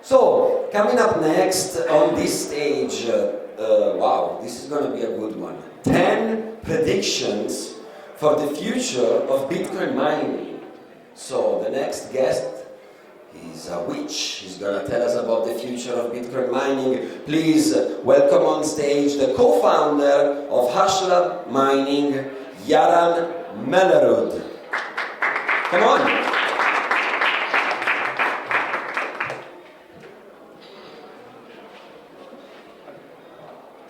So, coming up next on this stage, wow, this is going to be a good one. 10 predictions for the future of Bitcoin mining. So, the next guest is a witch. He's going to tell us about the future of Bitcoin mining. Please welcome on stage the co-founder of Hashlabs Mining, Jaran Mellerud. Come on.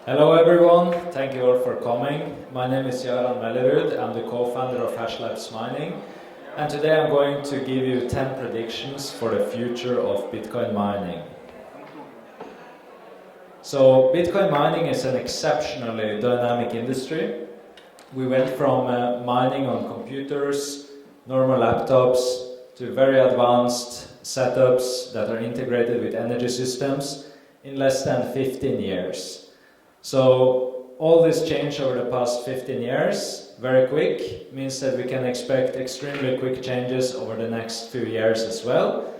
Hello everyone, thank you all for coming. My name is Jaran Mellerud, I'm the co-founder of Hashlabs Mining, and today I'm going to give you 10 predictions for the future of Bitcoin mining. So Bitcoin mining is an exceptionally dynamic industry. We went from mining on computers, normal laptops, to very advanced setups that are integrated with energy systems in less than 15 years. So all this change over the past 15 years, very quick, means that we can expect extremely quick changes over the next few years as well.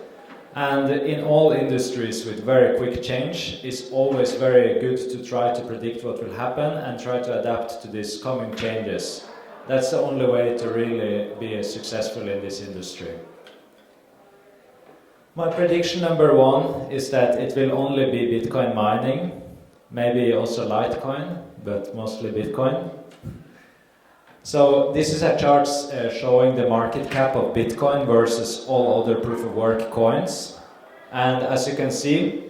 And in all industries with very quick change, it's always very good to try to predict what will happen and try to adapt to these coming changes. That's the only way to really be successful in this industry. My prediction number one is that it will only be Bitcoin mining. Maybe also Litecoin, but mostly Bitcoin. So this is a chart showing the market cap of Bitcoin versus all other proof-of-work coins. And as you can see,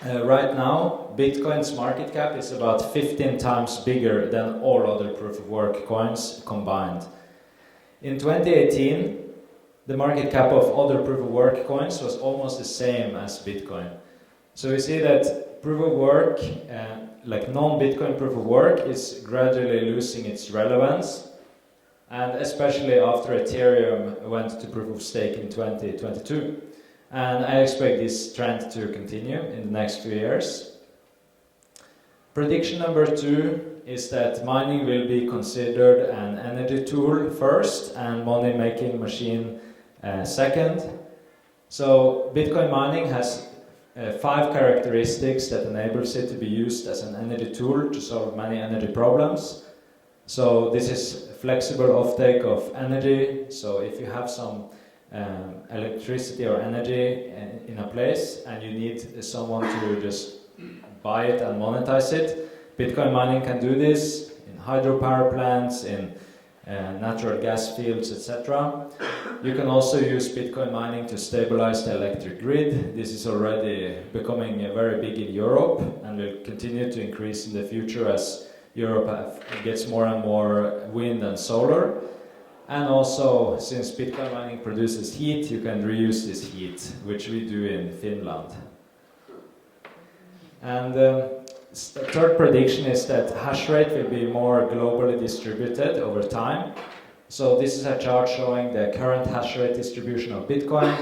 right now, Bitcoin's market cap is about 15 times bigger than all other proof-of-work coins combined. In 2018, the market cap of other proof-of-work coins was almost the same as Bitcoin. So we see that proof of work, like non-Bitcoin proof of work, is gradually losing its relevance, and especially after Ethereum went to proof of stake in 2022. And I expect this trend to continue in the next few years. Prediction number two is that mining will be considered an energy tool first and money-making machine second. So Bitcoin mining has 5 characteristics that enables it to be used as an energy tool to solve many energy problems. So this is flexible offtake of energy. So if you have some electricity or energy in a place and you need someone to just buy it and monetize it, Bitcoin mining can do this in hydropower plants, in natural gas fields, etc. You can also use Bitcoin mining to stabilize the electric grid. This is already becoming very big in Europe and will continue to increase in the future as Europe gets more and more wind and solar. And also, since Bitcoin mining produces heat, you can reuse this heat, which we do in Finland. And the third prediction is that hash rate will be more globally distributed over time. So this is a chart showing the current hash rate distribution of Bitcoin,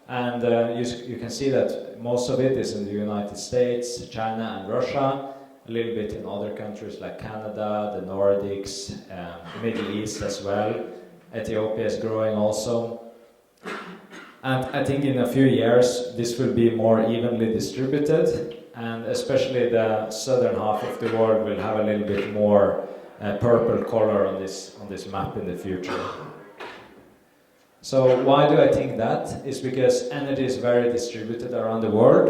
and you can see that most of it is in the United States, China and Russia, a little bit in other countries like Canada, the Nordics, the Middle East as well. Ethiopia is growing also. And I think in a few years this will be more evenly distributed, and especially the southern half of the world will have a little bit more purple color on this map in the future. So why do I think that? It's because energy is very distributed around the world,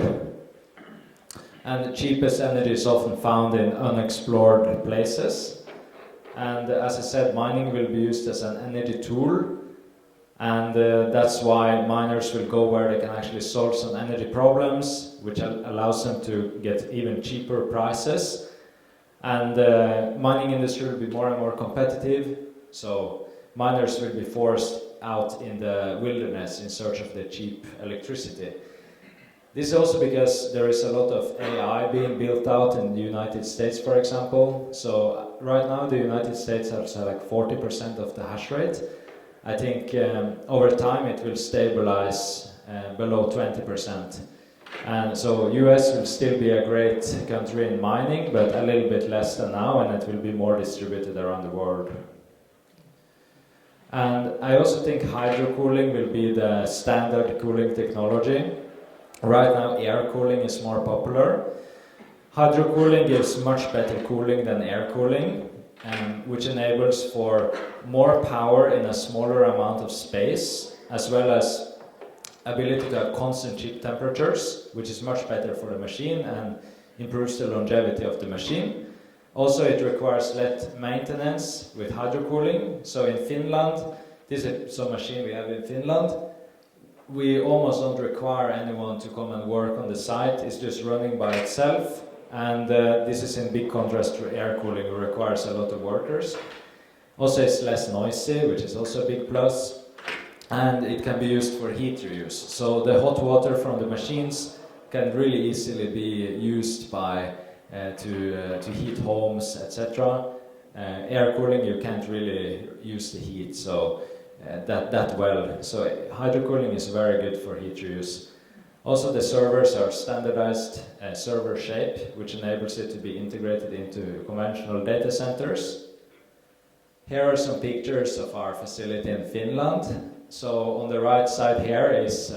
and the cheapest energy is often found in unexplored places. And as I said, mining will be used as an energy tool, and that's why miners will go where they can actually solve some energy problems, which allows them to get even cheaper prices. And the mining industry will be more and more competitive, so miners will be forced out in the wilderness in search of the cheap electricity. This is also because there is a lot of AI being built out in the United States, for example. So right now the United States has like 40% of the hash rate. I think over time it will stabilize below 20%. And so US will still be a great country in mining, but a little bit less than now, and it will be more distributed around the world. And I also think hydrocooling will be the standard cooling technology. Right now air cooling is more popular. Hydro cooling gives much better cooling than air cooling, which enables for more power in a smaller amount of space, as well as ability to have constant chip temperatures, which is much better for the machine and improves the longevity of the machine. Also, it requires less maintenance with hydro cooling. So in Finland, this is some machine we have in Finland. We almost don't require anyone to come and work on the site. It's just running by itself. And this is in big contrast to air cooling, which requires a lot of workers. Also, it's less noisy, which is also a big plus. And it can be used for heat reuse. So the hot water from the machines can really easily be used by to heat homes, etc. Air cooling, you can't really use the heat so that well. So hydro cooling is very good for heat reuse. Also, the servers are standardized server shape, which enables it to be integrated into conventional data centers. Here are some pictures of our facility in Finland. So on the right side here is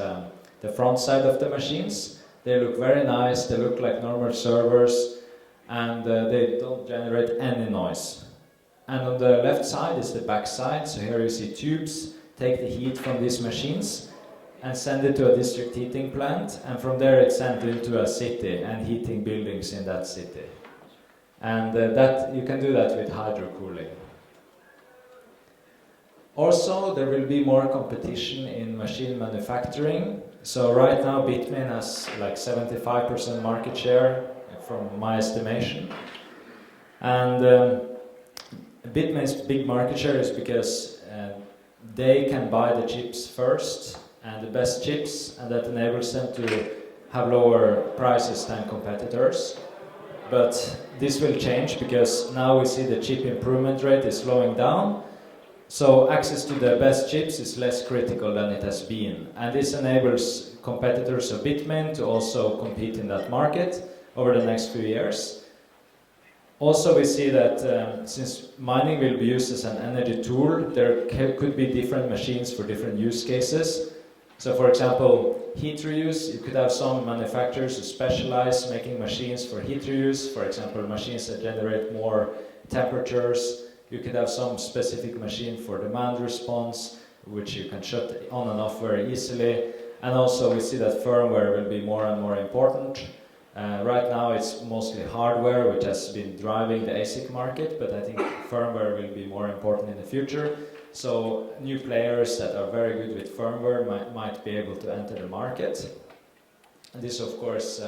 the front side of the machines. They look very nice, they look like normal servers, and they don't generate any noise. And on the left side is the back side. So here you see tubes take the heat from these machines and send it to a district heating plant, and from there it's sent into a city and heating buildings in that city. And that you can do that with hydro cooling. Also, there will be more competition in machine manufacturing. So right now Bitmain has like 75% market share from my estimation. And Bitmain's big market share is because they can buy the chips first, and the best chips, and that enables them to have lower prices than competitors. But this will change because now we see the chip improvement rate is slowing down. So access to the best chips is less critical than it has been. And this enables competitors of Bitmain to also compete in that market over the next few years. Also, we see that since mining will be used as an energy tool, there could be different machines for different use cases. So for example, heat reuse, you could have some manufacturers who specialize making machines for heat reuse, for example, machines that generate more temperatures. You could have some specific machine for demand response, which you can shut on and off very easily. And also we see that firmware will be more and more important. Right now it's mostly hardware, which has been driving the ASIC market, but I think firmware will be more important in the future. So new players that are very good with firmware might be able to enter the market. And this is of course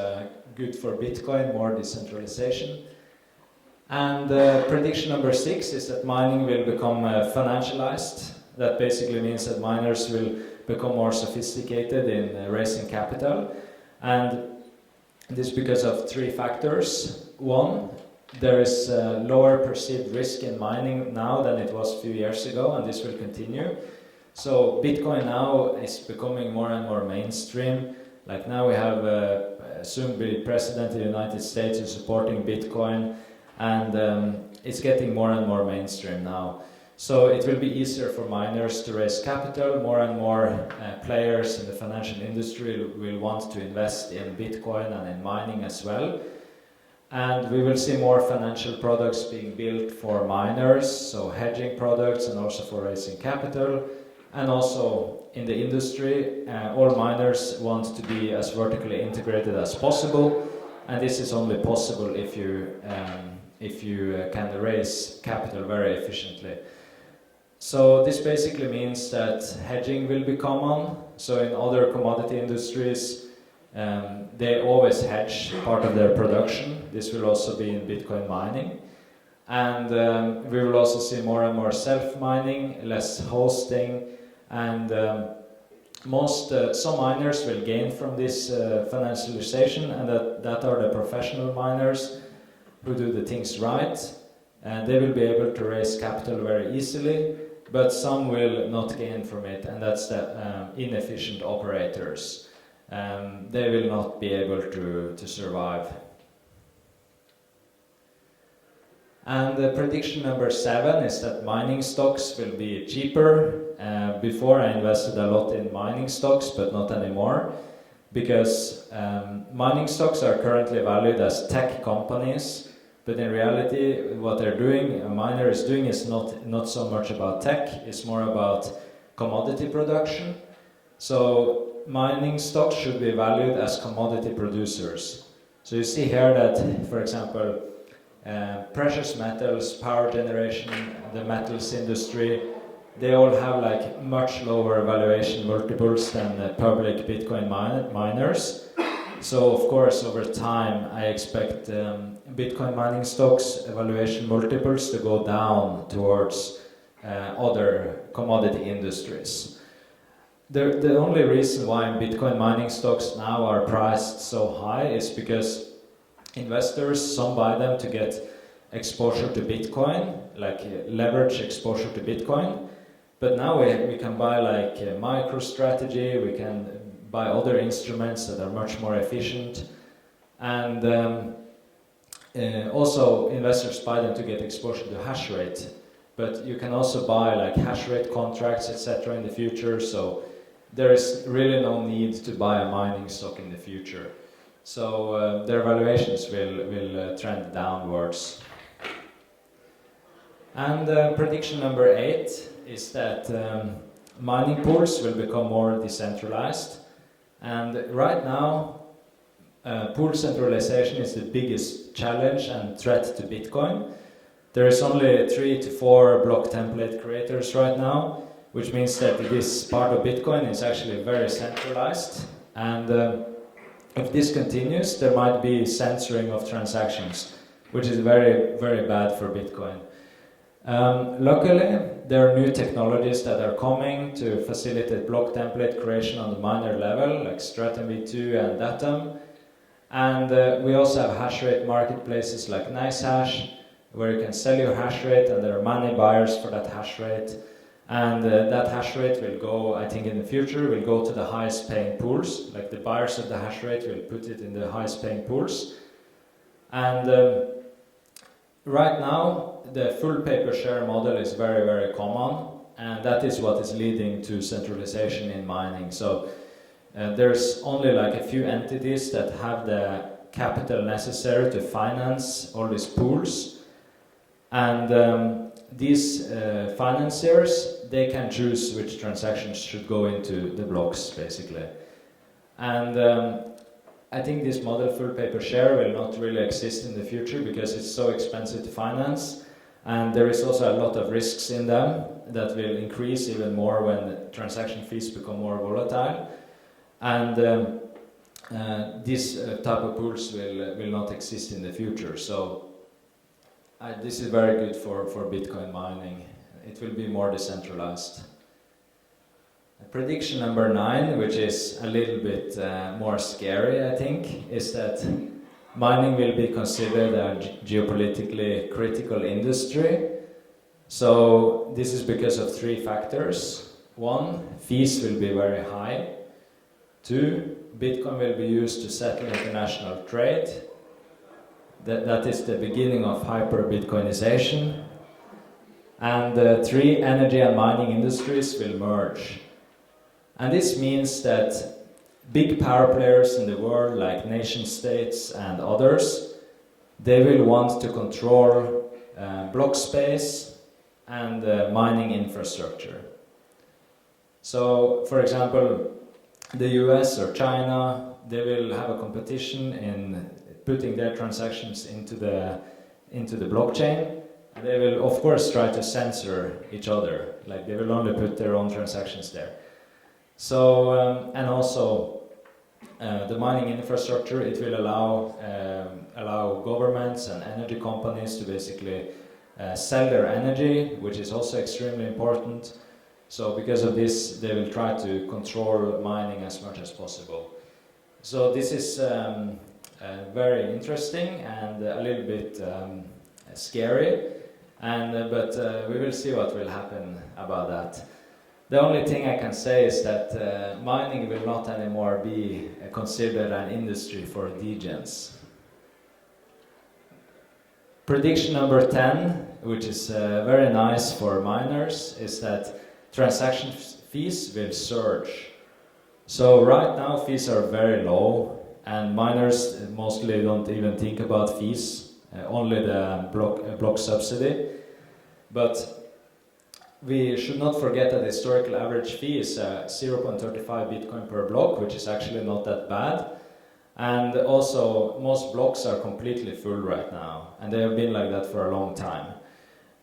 good for Bitcoin, more decentralization. And prediction number 6 is that mining will become financialized. That basically means that miners will become more sophisticated in raising capital. And this is because of 3 factors. One, there is lower perceived risk in mining now than it was a few years ago, and this will continue. So Bitcoin now is becoming more and more mainstream. Like now we have soon-be president of the United States who's supporting Bitcoin, and it's getting more and more mainstream now. So it will be easier for miners to raise capital. More and more players in the financial industry will want to invest in Bitcoin and in mining as well. And we will see more financial products being built for miners, so hedging products and also for raising capital. And also in the industry, all miners want to be as vertically integrated as possible. And this is only possible if you can raise capital very efficiently. So this basically means that hedging will be common. So in other commodity industries, they always hedge part of their production. This will also be in Bitcoin mining. And we will also see more and more self-mining, less hosting, and some miners will gain from this financialization, and that are the professional miners who do the things right. And they will be able to raise capital very easily, but some will not gain from it, and that's the inefficient operators. They will not be able to survive. And prediction number 7 is that mining stocks will be cheaper. Before I invested a lot in mining stocks, but not anymore. because mining stocks are currently valued as tech companies, but in reality what they're doing, a miner is doing, is not so much about tech, it's more about commodity production. So mining stocks should be valued as commodity producers. So you see here that, for example, precious metals, power generation, the metals industry, they all have like much lower valuation multiples than the public Bitcoin miners. So of course over time I expect Bitcoin mining stocks valuation multiples to go down towards other commodity industries. The only reason why Bitcoin mining stocks now are priced so high is because investors, some buy them to get exposure to Bitcoin, like leverage exposure to Bitcoin. But now we can buy like MicroStrategy, we can buy other instruments that are much more efficient. And also investors buy them to get exposure to hash rate. But you can also buy like hash rate contracts, etc. in the future. So there is really no need to buy a mining stock in the future. So their valuations will trend downwards. And prediction number 8 is that mining pools will become more decentralized. And right now, pool centralization is the biggest challenge and threat to Bitcoin. There is only 3 to 4 block template creators right now, which means that this part of Bitcoin is actually very centralized. And if this continues, there might be censoring of transactions, which is very, very bad for Bitcoin. Luckily, there are new technologies that are coming to facilitate block template creation on the miner level, like Stratum V2 and Datum. And we also have hash rate marketplaces like NiceHash, where you can sell your hash rate and there are many buyers for that hash rate. And that hash rate will go, I think in the future, will go to the highest paying pools. Like the buyers of the hash rate will put it in the highest paying pools. And right now, the full paper share model is very, very common. And that is what is leading to centralization in mining. So there's only like a few entities that have the capital necessary to finance all these pools. And these financiers, they can choose which transactions should go into the blocks, basically. And I think this model, full paper share, will not really exist in the future because it's so expensive to finance. And there is also a lot of risks in them that will increase even more when transaction fees become more volatile. And this type of pools will not exist in the future. So this is very good for Bitcoin mining. It will be more decentralized. Prediction number 9, which is a little bit more scary, I think, is that mining will be considered a geopolitically critical industry. So this is because of 3 factors. 1, fees will be very high. 2, Bitcoin will be used to settle international trade. That is the beginning of hyper-Bitcoinization. And 3, energy and mining industries will merge. And this means that big power players in the world, like nation states and others, they will want to control block space and mining infrastructure. So, for example, the US or China, they will have a competition in putting their transactions into the blockchain. And they will, of course, try to censor each other. Like, they will only put their own transactions there. So, and also, the mining infrastructure, it will allow governments and energy companies to basically sell their energy, which is also extremely important. So because of this, they will try to control mining as much as possible. So this is very interesting and a little bit scary, but we will see what will happen about that. The only thing I can say is that mining will not anymore be considered an industry for degens. Prediction number 10, which is very nice for miners, is that transaction fees will surge. So right now fees are very low, and miners mostly don't even think about fees, only the block subsidy. But we should not forget that the historical average fee is 0.35 Bitcoin per block, which is actually not that bad. And also, most blocks are completely full right now, and they have been like that for a long time.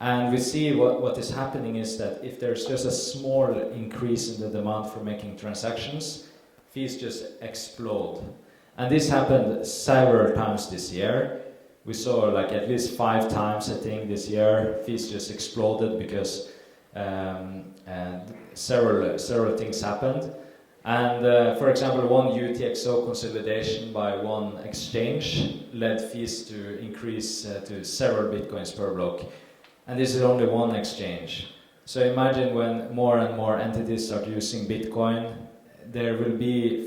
And we see what is happening is that if there's just a small increase in the demand for making transactions, fees just explode. And this happened several times this year. We saw like at least 5 times, I think, this year, fees just exploded because several things happened. And for example, one UTXO consolidation by one exchange led fees to increase to several Bitcoins per block. And this is only one exchange. So imagine when more and more entities start using Bitcoin, there will be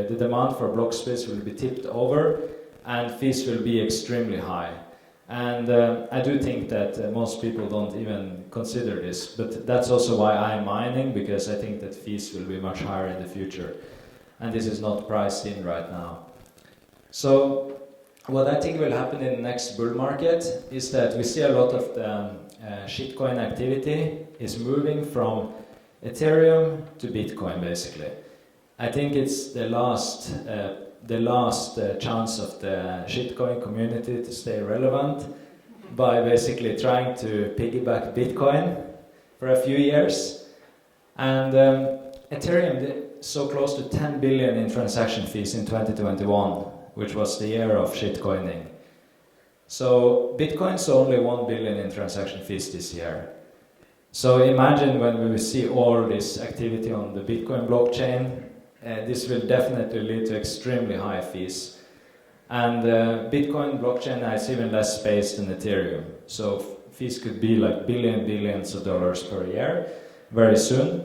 the demand for block space will be tipped over, and fees will be extremely high. And I do think that most people don't even consider this, but that's also why I'm mining, because I think that fees will be much higher in the future. And this is not priced in right now. So what I think will happen in the next bull market is that we see a lot of the shitcoin activity is moving from Ethereum to Bitcoin, basically. I think it's the last chance of the shitcoin community to stay relevant by basically trying to piggyback Bitcoin for a few years. And Ethereum did so close to 10 billion in transaction fees in 2021, which was the year of shitcoining. So Bitcoin's only 1 billion in transaction fees this year. So imagine when we will see all this activity on the Bitcoin blockchain, this will definitely lead to extremely high fees. And Bitcoin blockchain has even less space than Ethereum. So fees could be like billions of dollars per year very soon.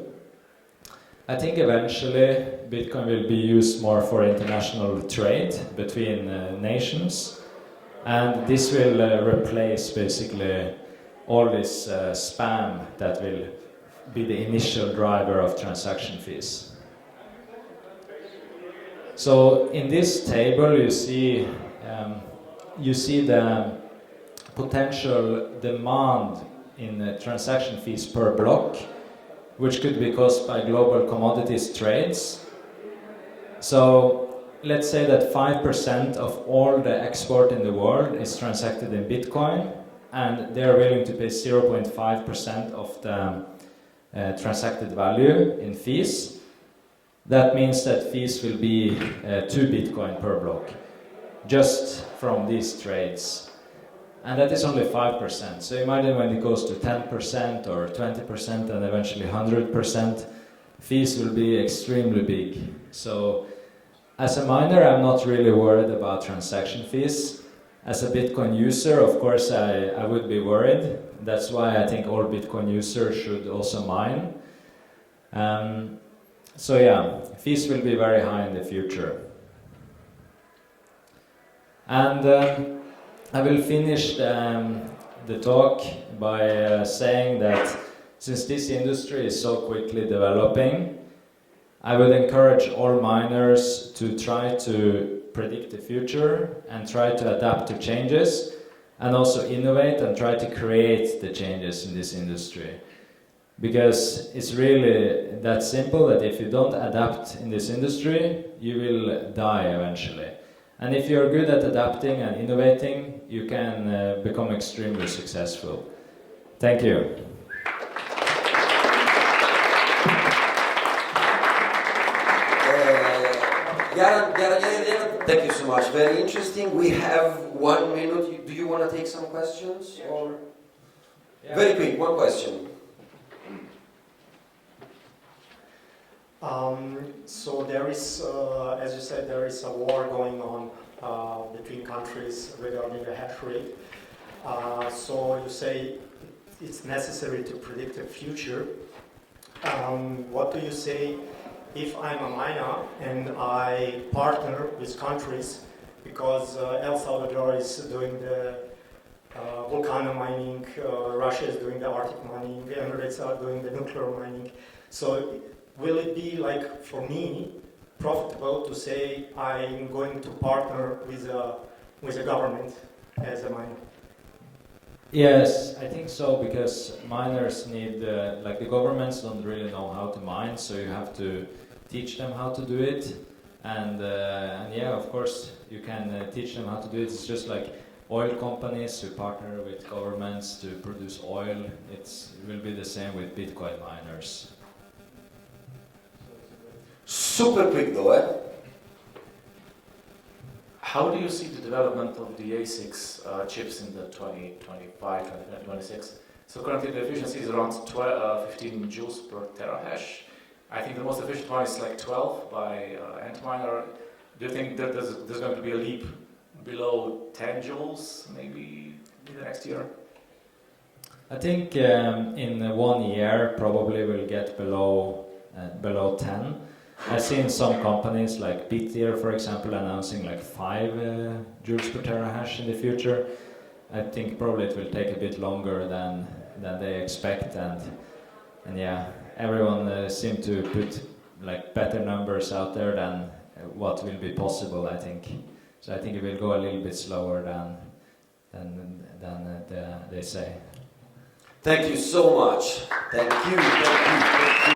I think eventually Bitcoin will be used more for international trade between nations. And this will replace basically all this spam that will be the initial driver of transaction fees. So in this table you see the potential demand in transaction fees per block, which could be caused by global commodities trades. So let's say that 5% of all the export in the world is transacted in Bitcoin, and they are willing to pay 0.5% of the transacted value in fees. That means that fees will be 2 Bitcoin per block, just from these trades. And that is only 5%. So imagine when it goes to 10% or 20% and eventually 100%, fees will be extremely big. So as a miner, I'm not really worried about transaction fees. As a Bitcoin user, of course, I would be worried. That's why I think all Bitcoin users should also mine. So yeah, fees will be very high in the future. And I will finish the talk by saying that since this industry is so quickly developing, I would encourage all miners to try to predict the future and try to adapt to changes, and also innovate and try to create the changes in this industry. Because it's really that simple that if you don't adapt in this industry, you will die eventually. And if you're good at adapting and innovating, you can become extremely successful. Thank you. Jaran, thank you so much. Very interesting. We have 1 minute. Do you want to take some questions? Yeah, or? Yeah. Very quick, one question. So there is, as you said, there is a war going on between countries regarding the hash rate. So you say it's necessary to predict the future. What do you say if I'm a miner and I partner with countries, because El Salvador is doing the volcano mining, Russia is doing the Arctic mining, the Emirates are doing the nuclear mining. So will it be like for me profitable to say I'm going to partner with a government as a miner? Yes, I think so, because miners need, like the governments don't really know how to mine, so you have to teach them how to do it. And yeah, of course, you can teach them how to do it. It's just like oil companies who partner with governments to produce oil. It will be the same with Bitcoin miners. Super quick though, eh? How do you see the development of the ASICs chips in the 2025, 2026? So currently the efficiency is around 15 joules per terahash. I think the most efficient one is like 12 by Antminer. Do you think that there's going to be a leap below 10 joules maybe in the next year? I think in 1 year probably we'll get below 10. I've seen some companies like Bittier, for example, announcing like 5 joules per terahash in the future. I think probably it will take a bit longer than they expect, and yeah, everyone seems to put like better numbers out there than what will be possible, I think. So I think it will go a little bit slower than they say. Thank you so much. Thank you.